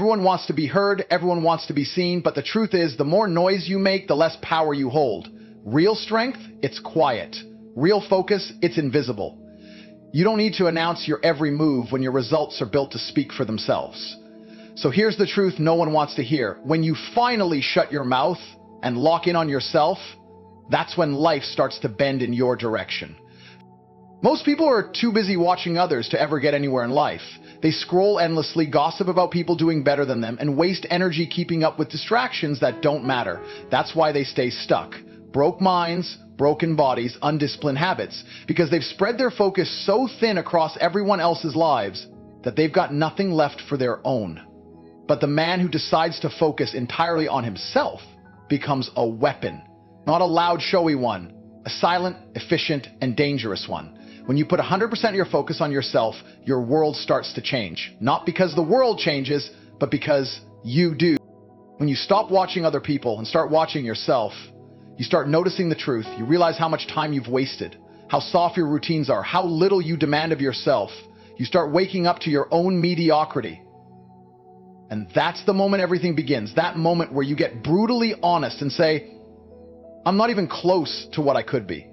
Everyone wants to be heard, everyone wants to be seen, but the truth is, the more noise you make, the less power you hold. Real strength, it's quiet. Real focus, it's invisible. You don't need to announce your every move when your results are built to speak for themselves. So here's the truth no one wants to hear. When you finally shut your mouth and lock in on yourself, that's when life starts to bend in your direction. Most people are too busy watching others to ever get anywhere in life. They scroll endlessly, gossip about people doing better than them, and waste energy keeping up with distractions that don't matter. That's why they stay stuck. Broke minds, broken bodies, undisciplined habits, because they've spread their focus so thin across everyone else's lives that they've got nothing left for their own. But the man who decides to focus entirely on himself becomes a weapon, not a loud, showy one, a silent, efficient, and dangerous one. When you put 100% of your focus on yourself, your world starts to change. Not because the world changes, but because you do. When you stop watching other people and start watching yourself, you start noticing the truth. You realize how much time you've wasted, how soft your routines are, how little you demand of yourself. You start waking up to your own mediocrity. And that's the moment everything begins. That moment where you get brutally honest and say, I'm not even close to what I could be.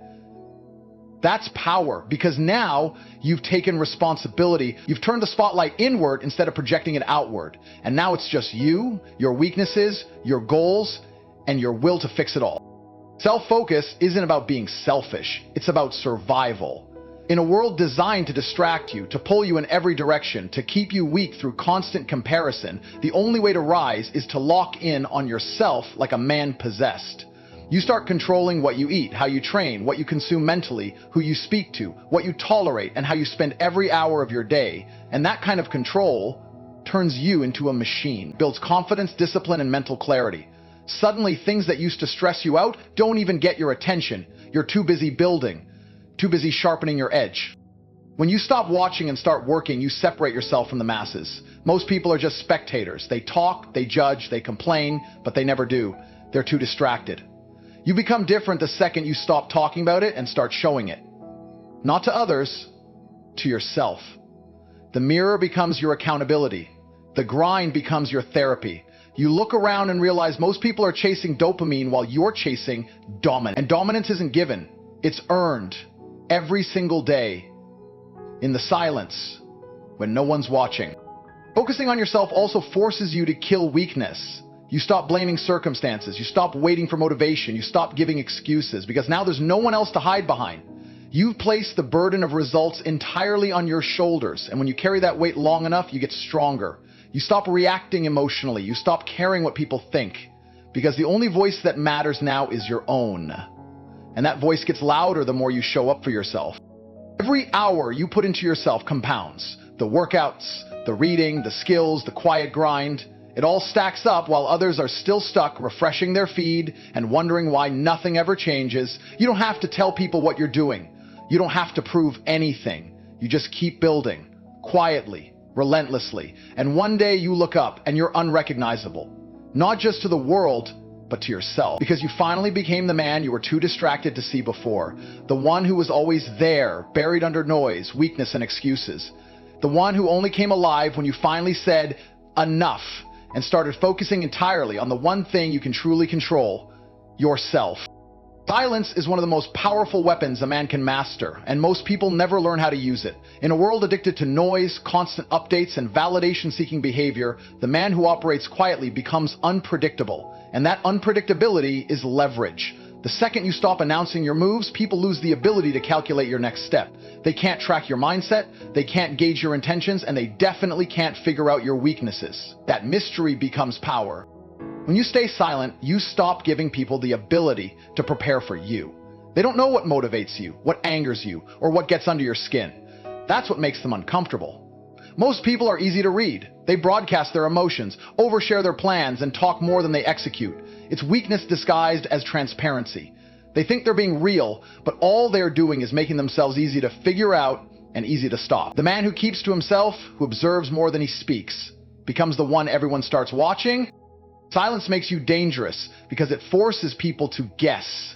That's power, because now you've taken responsibility. You've turned the spotlight inward instead of projecting it outward. And now it's just you, your weaknesses, your goals, and your will to fix it all. Self-focus isn't about being selfish. It's about survival. In a world designed to distract you, to pull you in every direction, to keep you weak through constant comparison, the only way to rise is to lock in on yourself like a man possessed. You start controlling what you eat, how you train, what you consume mentally, who you speak to, what you tolerate, and how you spend every hour of your day. And that kind of control turns you into a machine, builds confidence, discipline, and mental clarity. Suddenly, things that used to stress you out don't even get your attention. You're too busy building, too busy sharpening your edge. When you stop watching and start working, you separate yourself from the masses. Most people are just spectators. They talk, they judge, they complain, but they never do. They're too distracted. You become different the second you stop talking about it and start showing it. Not to others, to yourself. The mirror becomes your accountability. The grind becomes your therapy. You look around and realize most people are chasing dopamine while you're chasing dominance. And dominance isn't given. It's earned every single day in the silence when no one's watching. Focusing on yourself also forces you to kill weakness. You stop blaming circumstances. You stop waiting for motivation. You stop giving excuses because now there's no one else to hide behind. You've placed the burden of results entirely on your shoulders. And when you carry that weight long enough, you get stronger. You stop reacting emotionally. You stop caring what people think because the only voice that matters now is your own. And that voice gets louder the more you show up for yourself. Every hour you put into yourself compounds. The workouts, the reading, the skills, the quiet grind. It all stacks up while others are still stuck refreshing their feed and wondering why nothing ever changes. You don't have to tell people what you're doing. You don't have to prove anything. You just keep building, quietly, relentlessly. And one day you look up and you're unrecognizable. Not just to the world, but to yourself. Because you finally became the man you were too distracted to see before. The one who was always there, buried under noise, weakness, and excuses. The one who only came alive when you finally said, enough, and started focusing entirely on the one thing you can truly control, yourself. Silence is one of the most powerful weapons a man can master, and most people never learn how to use it. In a world addicted to noise, constant updates, and validation-seeking behavior, the man who operates quietly becomes unpredictable, and that unpredictability is leverage. The second you stop announcing your moves, people lose the ability to calculate your next step. They can't track your mindset, they can't gauge your intentions, and they definitely can't figure out your weaknesses. That mystery becomes power. When you stay silent, you stop giving people the ability to prepare for you. They don't know what motivates you, what angers you, or what gets under your skin. That's what makes them uncomfortable. Most people are easy to read. They broadcast their emotions, overshare their plans, and talk more than they execute. It's weakness disguised as transparency. They think they're being real, but all they're doing is making themselves easy to figure out and easy to stop. The man who keeps to himself, who observes more than he speaks, becomes the one everyone starts watching. Silence makes you dangerous because it forces people to guess.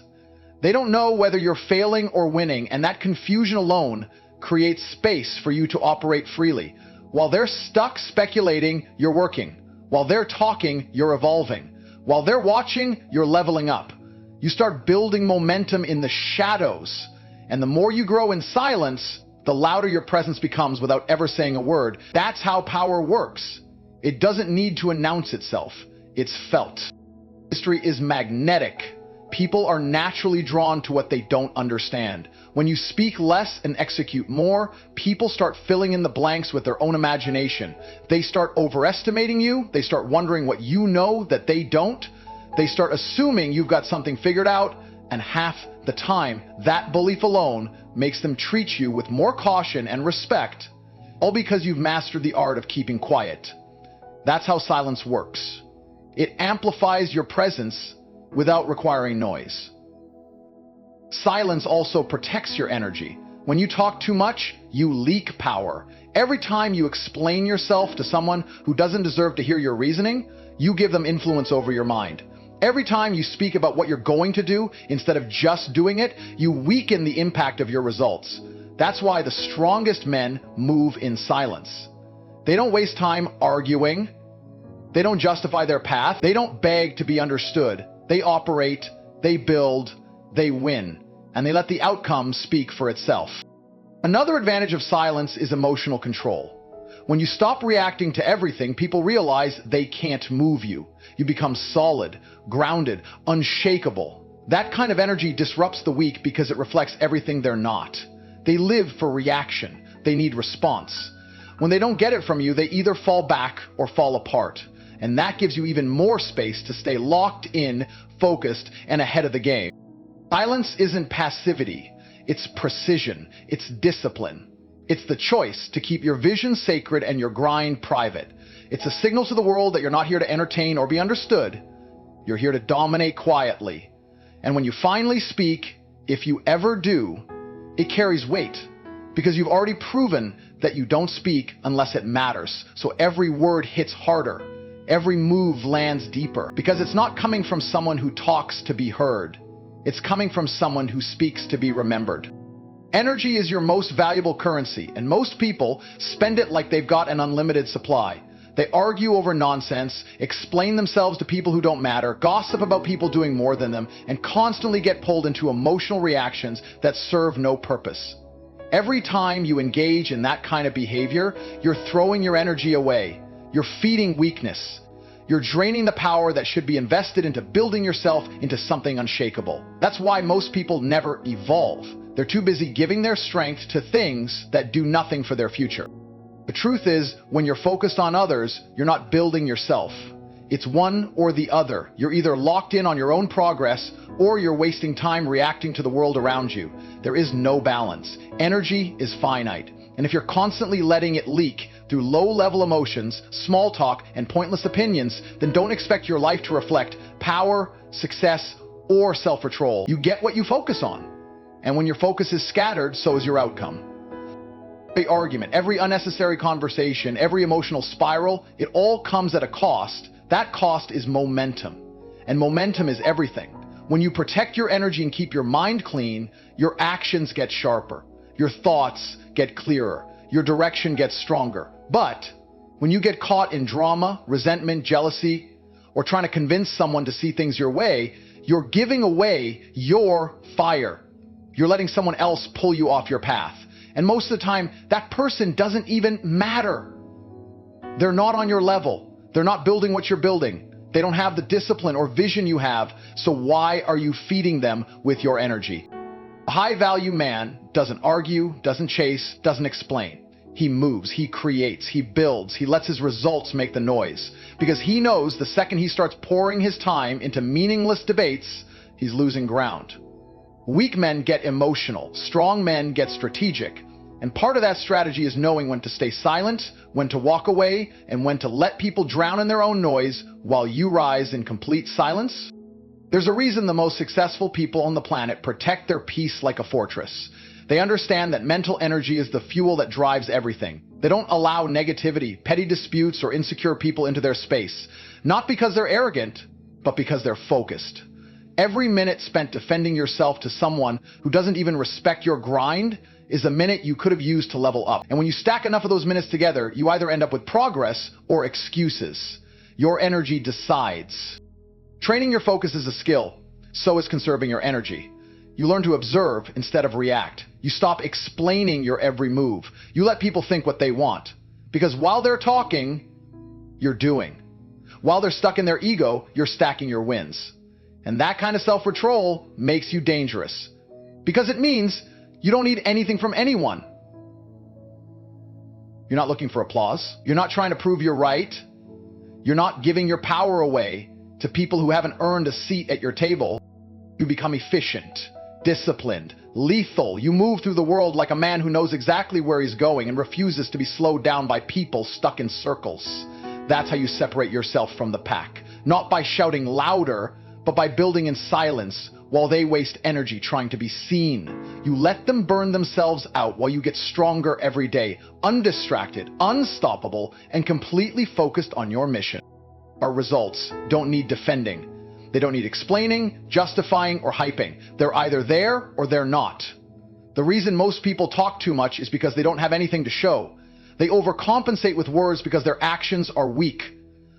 They don't know whether you're failing or winning, and that confusion alone creates space for you to operate freely. While they're stuck speculating, you're working. While they're talking, you're evolving. While they're watching, you're leveling up. You start building momentum in the shadows. And the more you grow in silence, the louder your presence becomes without ever saying a word. That's how power works. It doesn't need to announce itself. It's felt. History is magnetic. People are naturally drawn to what they don't understand. When you speak less and execute more, people start filling in the blanks with their own imagination. They start overestimating you. They start wondering what you know that they don't. They start assuming you've got something figured out, and half the time, that belief alone makes them treat you with more caution and respect, all because you've mastered the art of keeping quiet. That's how silence works. It amplifies your presence without requiring noise. Silence also protects your energy. When you talk too much, you leak power. Every time you explain yourself to someone who doesn't deserve to hear your reasoning, you give them influence over your mind. Every time you speak about what you're going to do instead of just doing it, you weaken the impact of your results. That's why the strongest men move in silence. They don't waste time arguing. They don't justify their path. They don't beg to be understood. They operate, they build, they win, and they let the outcome speak for itself. Another advantage of silence is emotional control. When you stop reacting to everything, people realize they can't move you. You become solid, grounded, unshakable. That kind of energy disrupts the weak because it reflects everything they're not. They live for reaction. They need response. When they don't get it from you, they either fall back or fall apart. And that gives you even more space to stay locked in, focused, and ahead of the game. Silence isn't passivity. It's precision. It's discipline. It's the choice to keep your vision sacred and your grind private. It's a signal to the world that you're not here to entertain or be understood. You're here to dominate quietly. And when you finally speak, if you ever do, it carries weight because you've already proven that you don't speak unless it matters. So every word hits harder. Every move lands deeper because it's not coming from someone who talks to be heard. It's coming from someone who speaks to be remembered. Energy is your most valuable currency, and most people spend it like they've got an unlimited supply. They argue over nonsense, explain themselves to people who don't matter, gossip about people doing more than them, and constantly get pulled into emotional reactions that serve no purpose. Every time you engage in that kind of behavior, you're throwing your energy away. You're feeding weakness. You're draining the power that should be invested into building yourself into something unshakable. That's why most people never evolve. They're too busy giving their strength to things that do nothing for their future. The truth is, when you're focused on others, you're not building yourself. It's one or the other. You're either locked in on your own progress or you're wasting time reacting to the world around you. There is no balance. Energy is finite. And if you're constantly letting it leak through low-level emotions, small talk, and pointless opinions, then don't expect your life to reflect power, success, or self-control. You get what you focus on. And when your focus is scattered, so is your outcome. Every argument, every unnecessary conversation, every emotional spiral, it all comes at a cost. That cost is momentum. And momentum is everything. When you protect your energy and keep your mind clean, your actions get sharper. Your thoughts get clearer. Your direction gets stronger. But when you get caught in drama, resentment, jealousy, or trying to convince someone to see things your way, you're giving away your fire. You're letting someone else pull you off your path. And most of the time, that person doesn't even matter. They're not on your level. They're not building what you're building. They don't have the discipline or vision you have. So why are you feeding them with your energy? A high-value man doesn't argue, doesn't chase, doesn't explain. He moves, he creates, he builds, he lets his results make the noise. Because he knows the second he starts pouring his time into meaningless debates, he's losing ground. Weak men get emotional, strong men get strategic. And part of that strategy is knowing when to stay silent, when to walk away, and when to let people drown in their own noise while you rise in complete silence. There's a reason the most successful people on the planet protect their peace like a fortress. They understand that mental energy is the fuel that drives everything. They don't allow negativity, petty disputes, or insecure people into their space. Not because they're arrogant, but because they're focused. Every minute spent defending yourself to someone who doesn't even respect your grind is a minute you could have used to level up. And when you stack enough of those minutes together, you either end up with progress or excuses. Your energy decides. Training your focus is a skill. So is conserving your energy. You learn to observe instead of react. You stop explaining your every move. You let people think what they want. Because while they're talking, you're doing. While they're stuck in their ego, you're stacking your wins. And that kind of self-control makes you dangerous. Because it means you don't need anything from anyone. You're not looking for applause. You're not trying to prove you're right. You're not giving your power away to people who haven't earned a seat at your table. You become efficient, disciplined, lethal. You move through the world like a man who knows exactly where he's going and refuses to be slowed down by people stuck in circles. That's how you separate yourself from the pack. Not by shouting louder, but by building in silence while they waste energy trying to be seen. You let them burn themselves out while you get stronger every day, undistracted, unstoppable, and completely focused on your mission. Our results don't need defending. They don't need explaining, justifying, or hyping. They're either there or they're not. The reason most people talk too much is because they don't have anything to show. They overcompensate with words because their actions are weak.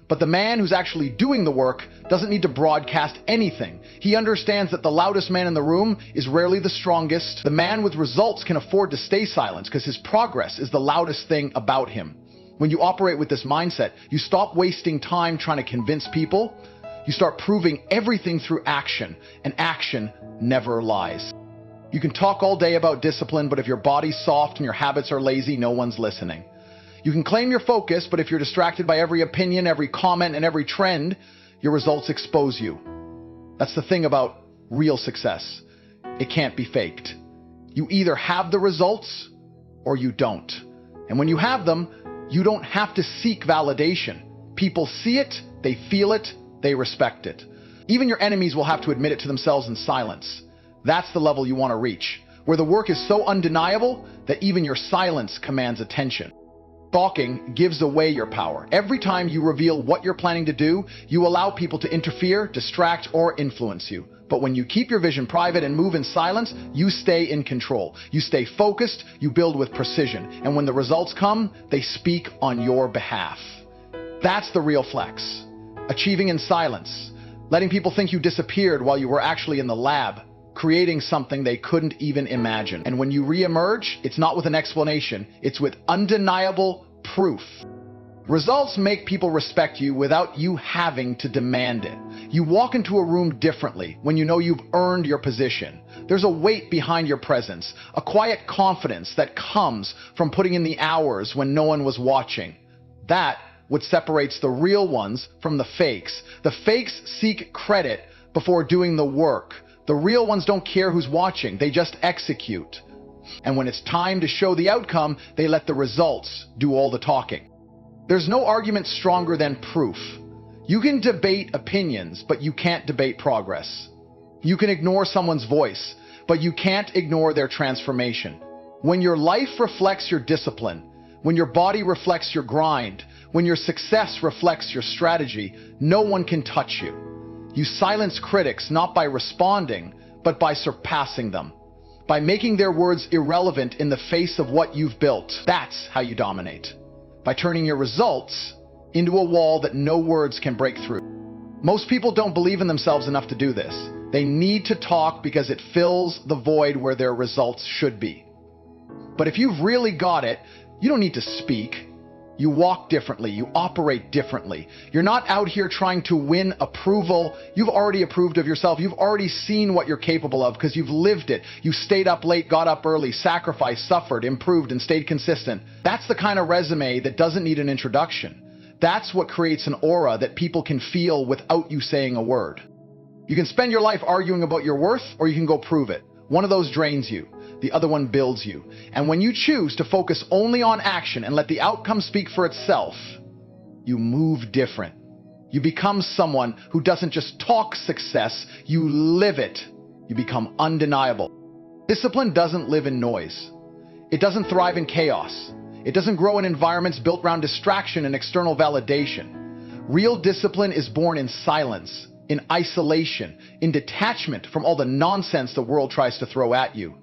But the man who's actually doing the work doesn't need to broadcast anything. He understands that the loudest man in the room is rarely the strongest. The man with results can afford to stay silent because his progress is the loudest thing about him. When you operate with this mindset, you stop wasting time trying to convince people. You start proving everything through action, and action never lies. You can talk all day about discipline, but if your body's soft and your habits are lazy, no one's listening. You can claim your focus, but if you're distracted by every opinion, every comment, and every trend, your results expose you. That's the thing about real success. It can't be faked. You either have the results or you don't. And when you have them, you don't have to seek validation. People see it, they feel it, they respect it. Even your enemies will have to admit it to themselves in silence. That's the level you want to reach, where the work is so undeniable that even your silence commands attention. Talking gives away your power. Every time you reveal what you're planning to do, you allow people to interfere, distract, or influence you. But when you keep your vision private and move in silence, you stay in control. You stay focused, you build with precision. And when the results come, they speak on your behalf. That's the real flex. Achieving in silence. Letting people think you disappeared while you were actually in the lab. Creating something they couldn't even imagine. And when you re-emerge, it's not with an explanation, it's with undeniable proof. Results make people respect you without you having to demand it. You walk into a room differently when you know you've earned your position. There's a weight behind your presence, a quiet confidence that comes from putting in the hours when no one was watching. That what separates the real ones from the fakes. The fakes seek credit before doing the work. The real ones don't care who's watching, they just execute. And when it's time to show the outcome, they let the results do all the talking. There's no argument stronger than proof. You can debate opinions, but you can't debate progress. You can ignore someone's voice, but you can't ignore their transformation. When your life reflects your discipline, when your body reflects your grind, when your success reflects your strategy, no one can touch you. You silence critics not by responding, but by surpassing them. By making their words irrelevant in the face of what you've built. That's how you dominate. By turning your results into a wall that no words can break through. Most people don't believe in themselves enough to do this. They need to talk because it fills the void where their results should be. But if you've really got it, you don't need to speak. You walk differently. You operate differently. You're not out here trying to win approval. You've already approved of yourself. You've already seen what you're capable of because you've lived it. You stayed up late, got up early, sacrificed, suffered, improved, and stayed consistent. That's the kind of resume that doesn't need an introduction. That's what creates an aura that people can feel without you saying a word. You can spend your life arguing about your worth, or you can go prove it. One of those drains you. The other one builds you. And when you choose to focus only on action and let the outcome speak for itself, you move different. You become someone who doesn't just talk success, you live it. You become undeniable. Discipline doesn't live in noise. It doesn't thrive in chaos. It doesn't grow in environments built around distraction and external validation. Real discipline is born in silence, in isolation, in detachment from all the nonsense the world tries to throw at you.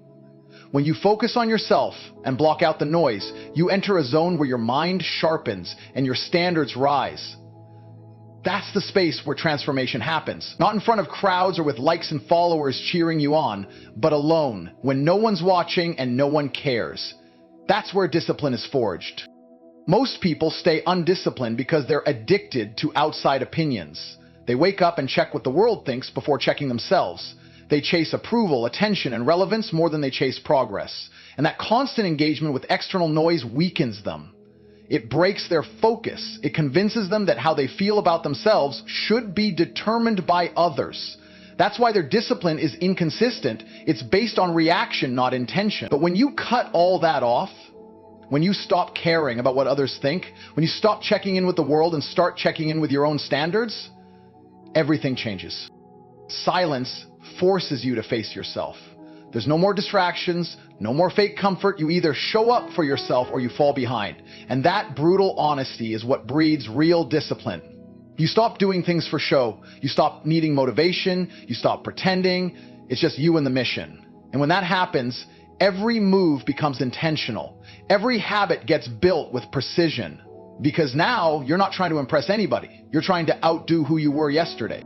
When you focus on yourself and block out the noise, you enter a zone where your mind sharpens and your standards rise. That's the space where transformation happens. Not in front of crowds or with likes and followers cheering you on, but alone, when no one's watching and no one cares. That's where discipline is forged. Most people stay undisciplined because they're addicted to outside opinions. They wake up and check what the world thinks before checking themselves. They chase approval, attention, and relevance more than they chase progress. And that constant engagement with external noise weakens them. It breaks their focus. It convinces them that how they feel about themselves should be determined by others. That's why their discipline is inconsistent. It's based on reaction, not intention. But when you cut all that off, when you stop caring about what others think, when you stop checking in with the world and start checking in with your own standards, everything changes. Silence forces you to face yourself. There's no more distractions, no more fake comfort. You either show up for yourself or you fall behind. And that brutal honesty is what breeds real discipline. You stop doing things for show. You stop needing motivation. You stop pretending. It's just you and the mission. And when that happens, every move becomes intentional. Every habit gets built with precision. Because now you're not trying to impress anybody. You're trying to outdo who you were yesterday.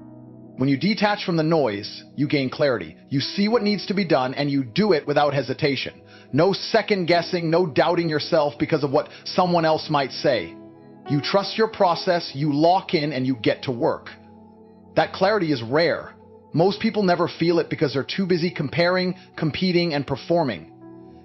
When you detach from the noise, you gain clarity. You see what needs to be done and you do it without hesitation. No second guessing, no doubting yourself because of what someone else might say. You trust your process, you lock in, and you get to work. That clarity is rare. Most people never feel it because they're too busy comparing, competing, and performing.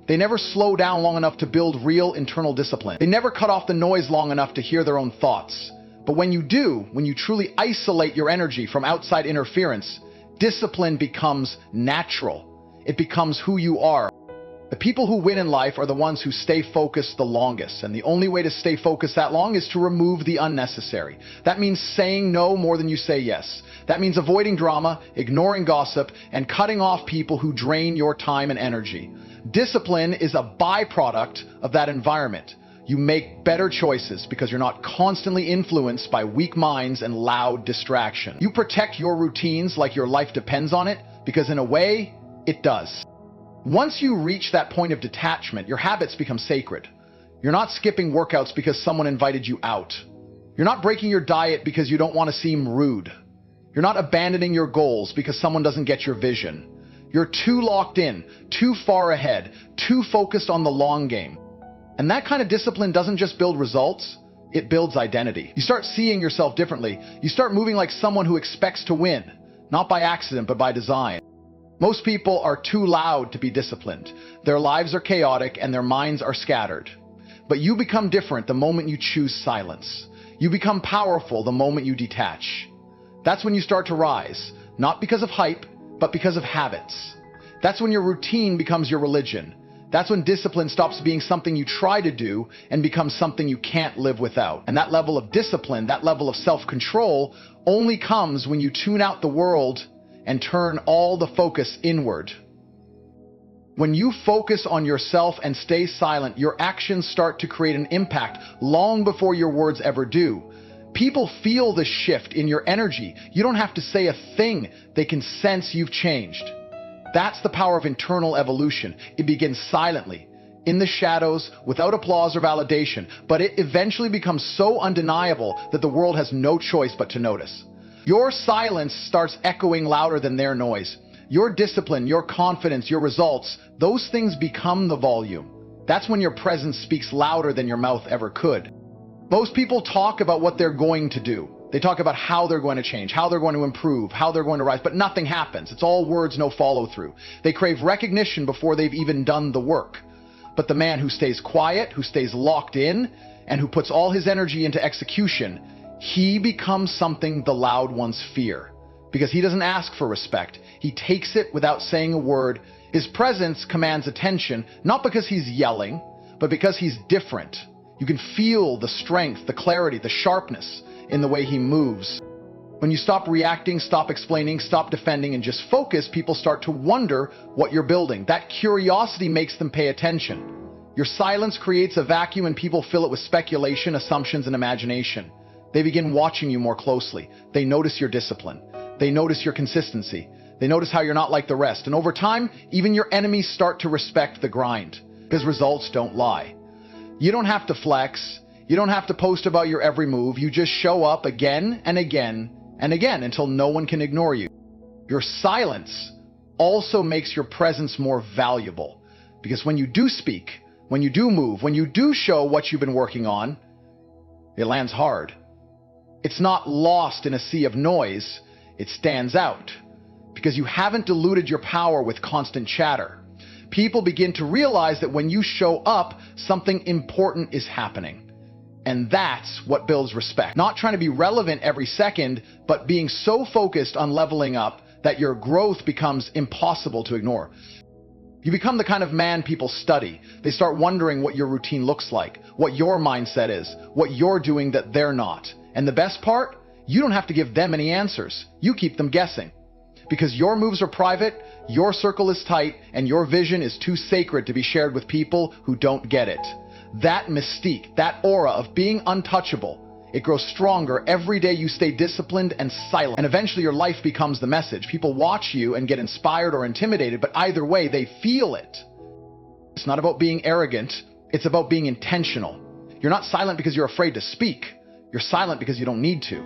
They never slow down long enough to build real internal discipline. They never cut off the noise long enough to hear their own thoughts. But when you do, when you truly isolate your energy from outside interference, discipline becomes natural. It becomes who you are. The people who win in life are the ones who stay focused the longest, and the only way to stay focused that long is to remove the unnecessary. That means saying no more than you say yes. That means avoiding drama, ignoring gossip, and cutting off people who drain your time and energy. Discipline is a byproduct of that environment. You make better choices because you're not constantly influenced by weak minds and loud distraction. You protect your routines like your life depends on it, because in a way, it does. Once you reach that point of detachment, your habits become sacred. You're not skipping workouts because someone invited you out. You're not breaking your diet because you don't want to seem rude. You're not abandoning your goals because someone doesn't get your vision. You're too locked in, too far ahead, too focused on the long game. And that kind of discipline doesn't just build results, it builds identity. You start seeing yourself differently. You start moving like someone who expects to win, not by accident, but by design. Most people are too loud to be disciplined. Their lives are chaotic and their minds are scattered. But you become different the moment you choose silence. You become powerful the moment you detach. That's when you start to rise, not because of hype, but because of habits. That's when your routine becomes your religion. That's when discipline stops being something you try to do and becomes something you can't live without. And that level of discipline, that level of self-control, only comes when you tune out the world and turn all the focus inward. When you focus on yourself and stay silent, your actions start to create an impact long before your words ever do. People feel the shift in your energy. You don't have to say a thing. They can sense you've changed. That's the power of internal evolution. It begins silently, in the shadows, without applause or validation, but it eventually becomes so undeniable that the world has no choice but to notice. Your silence starts echoing louder than their noise. Your discipline, your confidence, your results, those things become the volume. That's when your presence speaks louder than your mouth ever could. Most people talk about what they're going to do. They talk about how they're going to change, how they're going to improve, how they're going to rise, but nothing happens. It's all words, no follow-through. They crave recognition before they've even done the work. But the man who stays quiet, who stays locked in, and who puts all his energy into execution, he becomes something the loud ones fear. Because he doesn't ask for respect. He takes it without saying a word. His presence commands attention, not because he's yelling, but because he's different. You can feel the strength, the clarity, the sharpness in the way he moves. When you stop reacting, stop explaining, stop defending, and just focus, people start to wonder what you're building. That curiosity makes them pay attention. Your silence creates a vacuum and people fill it with speculation, assumptions, and imagination. They begin watching you more closely. They notice your discipline. They notice your consistency. They notice how you're not like the rest. And over time, even your enemies start to respect the grind, because results don't lie. You don't have to flex. You You don't have to post about your every move. You just show up again and again and again until no one can ignore you. Your silence also makes your presence more valuable, because when you do speak, when you do move, when you do show what you've been working on, it lands hard. It's not lost in a sea of noise. It stands out because you haven't diluted your power with constant chatter. People begin to realize that when you show up, something important is happening. And that's what builds respect. Not trying to be relevant every second, but being so focused on leveling up that your growth becomes impossible to ignore. You become the kind of man people study. They start wondering what your routine looks like, what your mindset is, what you're doing that they're not. And the best part? You don't have to give them any answers. You keep them guessing. Because your moves are private, your circle is tight, and your vision is too sacred to be shared with people who don't get it. That mystique, that aura of being untouchable, it grows stronger every day you stay disciplined and silent. And eventually your life becomes the message. People watch you and get inspired or intimidated, but either way, they feel it. It's not about being arrogant. It's about being intentional. You're not silent because you're afraid to speak. You're silent because you don't need to.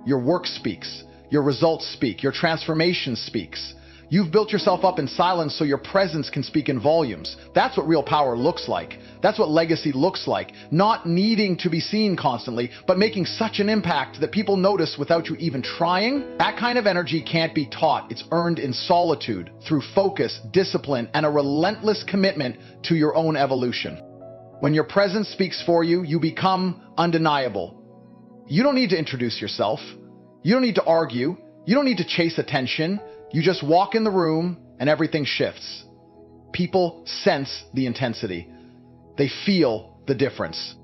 Your work speaks. Your results speak. Your transformation speaks. You've built yourself up in silence so your presence can speak in volumes. That's what real power looks like. That's what legacy looks like. Not needing to be seen constantly, but making such an impact that people notice without you even trying. That kind of energy can't be taught. It's earned in solitude, through focus, discipline, and a relentless commitment to your own evolution. When your presence speaks for you, you become undeniable. You don't need to introduce yourself. You don't need to argue. You don't need to chase attention. You just walk in the room and everything shifts. People sense the intensity. They feel the difference.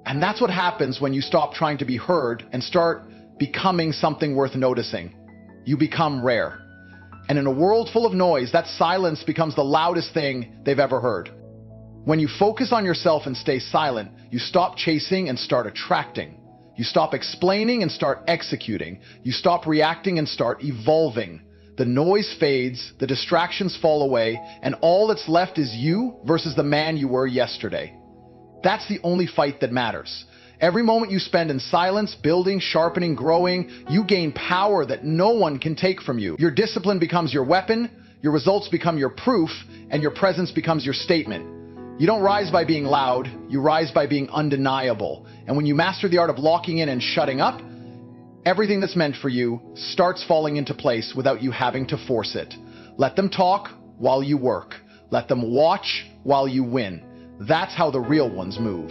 And that's what happens when you stop trying to be heard and start becoming something worth noticing. You become rare. And in a world full of noise, that silence becomes the loudest thing they've ever heard. When you focus on yourself and stay silent, you stop chasing and start attracting. You stop explaining and start executing. You stop reacting and start evolving. The noise fades, the distractions fall away, and all that's left is you versus the man you were yesterday. That's the only fight that matters. Every moment you spend in silence, building, sharpening, growing, you gain power that no one can take from you. Your discipline becomes your weapon, your results become your proof, and your presence becomes your statement. You don't rise by being loud, you rise by being undeniable. And when you master the art of locking in and shutting up, everything that's meant for you starts falling into place without you having to force it. Let them talk while you work. Let them watch while you win. That's how the real ones move.